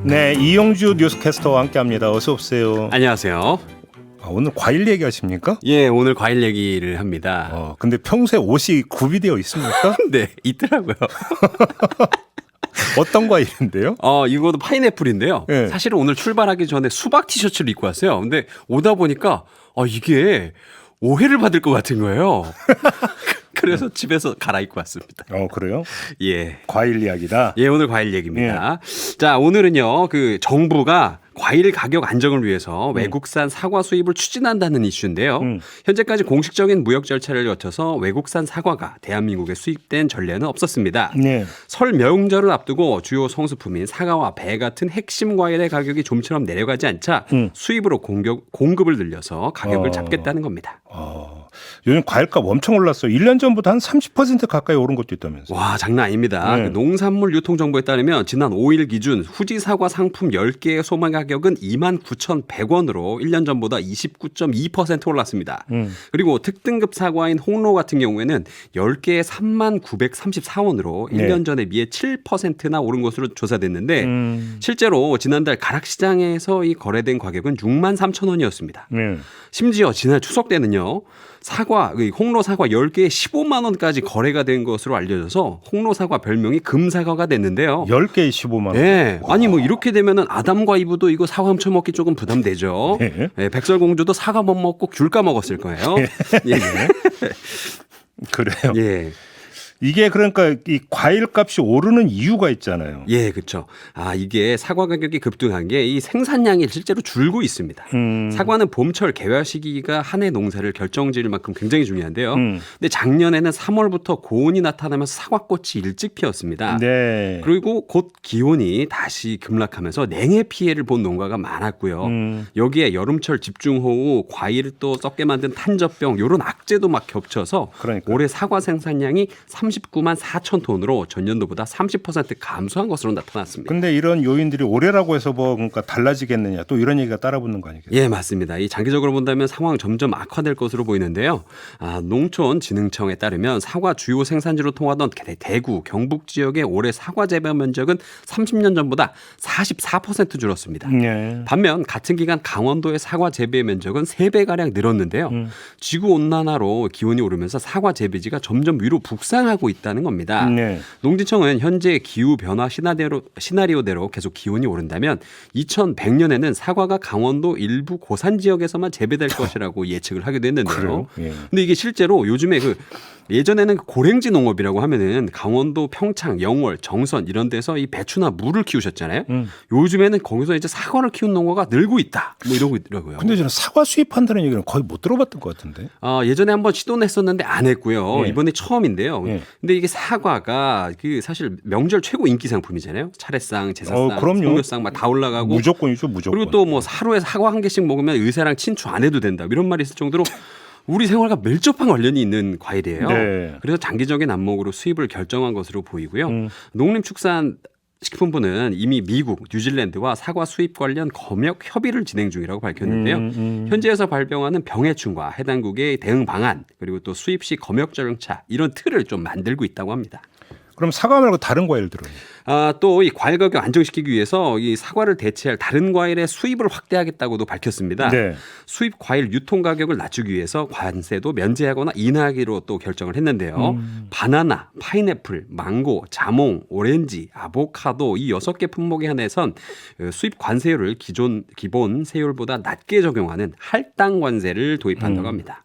네, 이용주 뉴스캐스터와 함께합니다. 어서 오세요. 안녕하세요. 오늘 과일 얘기하십니까? 예, 오늘 과일 얘기를 합니다. 근데 평소에 옷이 구비되어 있습니까? 네, 있더라고요. 어떤 과일인데요? 이거도 파인애플인데요. 네. 사실은 오늘 출발하기 전에 수박 티셔츠를 입고 왔어요. 근데 오다 보니까 이게 오해를 받을 것 같은 거예요. 그래서 집에서 갈아입고 왔습니다. 그래요? 예. 과일 이야기다. 예, 오늘 과일 얘기입니다. 자, 오늘은요, 정부가 과일 가격 안정을 위해서 외국산 사과 수입을 추진한다는 이슈인데요. 현재까지 공식적인 무역 절차를 거쳐서 외국산 사과가 대한민국에 수입된 전례는 없었습니다. 네. 설 명절을 앞두고 주요 성수품인 사과와 배 같은 핵심 과일의 가격이 좀처럼 내려가지 않자 수입으로 공급을 늘려서 가격을 잡겠다는 겁니다. 요즘 과일값 엄청 올랐어요. 1년 전보다 한 30% 가까이 오른 것도 있다면서요. 와, 장난 아닙니다. 네. 그 농산물 유통정보에 따르면 지난 5일 기준 후지 사과 상품 10개의 소매 가격은 29,100원으로 1년 전보다 29.2% 올랐습니다. 그리고 특등급 사과인 홍로 같은 경우에는 10개에 39,34원으로 1년 전에 비해 7%나 오른 것으로 조사됐는데 실제로 지난달 가락시장에서 이 거래된 가격은 63,000원이었습니다. 심지어 지난 추석 때는요. 홍로 사과 10개에 15만 원까지 거래가 된 것으로 알려져서 홍로 사과 별명이 금사과가 됐는데요. 10개에 15만 원. 네. 아니 이렇게 되면은 아담과 이브도 이거 사과 훔쳐 먹기 조금 부담되죠. 네. 네, 백설공주도 사과 못 먹고 귤 까먹었을 거예요. 예. 그래요. 예. 이게 그러니까 이 과일 값이 오르는 이유가 있잖아요. 예, 그렇죠. 이게 사과 가격이 급등한 게 이 생산량이 실제로 줄고 있습니다. 사과는 봄철 개화 시기가 한 해 농사를 결정지을 만큼 굉장히 중요한데요. 근데 작년에는 3월부터 고온이 나타나면서 사과꽃이 일찍 피었습니다. 네. 그리고 곧 기온이 다시 급락하면서 냉해 피해를 본 농가가 많았고요. 여기에 여름철 집중호우, 과일을 또 썩게 만든 탄저병 이런 악재도 막 겹쳐서 그러니까요. 올해 사과 생산량이 39만 4천 톤으로 전년도보다 30% 감소한 것으로 나타났습니다. 근데 이런 요인들이 올해라고 해서 그러니까 달라지겠느냐 또 이런 얘기가 따라붙는 거 아니겠어요? 예, 맞습니다. 이 장기적으로 본다면 상황 점점 악화될 것으로 보이는데요. 농촌진흥청에 따르면 사과 주요 생산지로 통하던 대구, 경북 지역의 올해 사과 재배 면적은 30년 전보다 44% 줄었습니다. 네. 반면 같은 기간 강원도의 사과 재배 면적은 3배가량 늘었는데요. 지구온난화로 기온이 오르면서 사과 재배지가 점점 위로 북상하고 있다는 겁니다. 네. 농진청은 현재 기후변화 시나리오대로 계속 기온이 오른다면 2100년에는 사과가 강원도 일부 고산 지역에서만 재배될 것이라고 예측을 하기도 했는데요. 그래요? 예. 근데 이게 실제로 요즘에 예전에는 고랭지 농업이라고 하면은 강원도 평창, 영월, 정선 이런 데서 이 배추나 물을 키우셨잖아요. 요즘에는 거기서 이제 사과를 키운 농가가 늘고 있다. 이러고 있더라고요. 근데 저는 사과 수입한다는 얘기는 거의 못 들어봤던 것 같은데. 예전에 한번 시도는 했었는데 안 했고요. 예. 이번에 처음인데요. 예. 근데 이게 사과가 사실 명절 최고 인기 상품이잖아요. 차례상, 제사상, 그럼요. 성묘상 막 다 올라가고. 무조건이죠, 무조건. 그리고 또 하루에 사과 한 개씩 먹으면 의사랑 친추 안 해도 된다. 이런 말이 있을 정도로 우리 생활과 밀접한 관련이 있는 과일이에요. 네. 그래서 장기적인 안목으로 수입을 결정한 것으로 보이고요. 농림축산식품부는 이미 미국, 뉴질랜드와 사과 수입 관련 검역 협의를 진행 중이라고 밝혔는데요. 현지에서 발병하는 병해충과 해당국의 대응 방안 그리고 또 수입 시 검역 절차 이런 틀을 좀 만들고 있다고 합니다. 그럼 사과 말고 다른 과일들은? 또 이 과일 가격 안정시키기 위해서 이 사과를 대체할 다른 과일의 수입을 확대하겠다고도 밝혔습니다. 네. 수입 과일 유통 가격을 낮추기 위해서 관세도 면제하거나 인하하기로 또 결정을 했는데요. 바나나, 파인애플, 망고, 자몽, 오렌지, 아보카도 이 6개 품목에 한해선 수입 관세율을 기본 세율보다 낮게 적용하는 할당 관세를 도입한다고 합니다.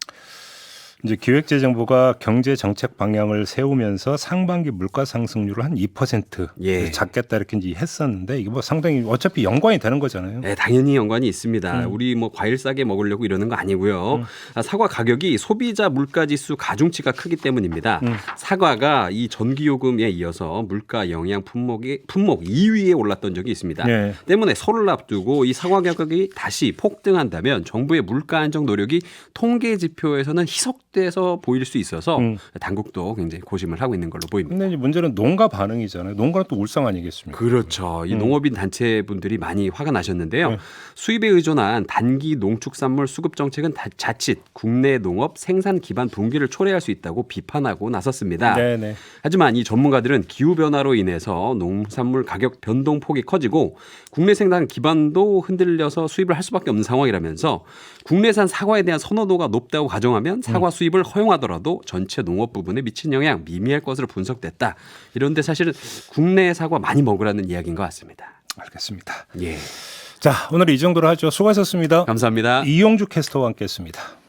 이제 기획재정부가 경제 정책 방향을 세우면서 상반기 물가 상승률을 한 2% 예. 잡겠다 이렇게 이제 했었는데 이게 상당히 어차피 연관이 되는 거잖아요. 네, 당연히 연관이 있습니다. 우리 과일 싸게 먹으려고 이러는 거 아니고요. 사과 가격이 소비자 물가지수 가중치가 크기 때문입니다. 사과가 이 전기요금에 이어서 물가 영양 품목 2위에 올랐던 적이 있습니다. 네. 때문에 설을 앞두고 이 사과 가격이 다시 폭등한다면 정부의 물가 안정 노력이 통계 지표에서는 희석 왜곡돼서 보일 수 있어서 당국도 굉장히 고심을 하고 있는 걸로 보입니다. 근데 이제 문제는 농가 반응이잖아요. 농가는 또 울상 아니겠습니까? 그렇죠. 이 농업인 단체분들이 많이 화가 나셨는데요. 수입에 의존한 단기 농축산물 수급 정책은 자칫 국내 농업 생산 기반 동기를 초래할 수 있다고 비판하고 나섰습니다. 네네. 하지만 이 전문가들은 기후 변화로 인해서 농산물 가격 변동폭이 커지고 국내 생산 기반도 흔들려서 수입을 할 수밖에 없는 상황이라면서 국내산 사과에 대한 선호도가 높다고 가정하면 사과 수입을 허용하더라도 전체 농업 부분에 미친 영향 미미할 것으로 분석됐다. 이런데 사실은 국내 사과 많이 먹으라는 이야기인 것 같습니다. 알겠습니다. 예, 자, 오늘 이 정도로 하죠. 수고하셨습니다. 감사합니다. 이용주 캐스터와 함께했습니다.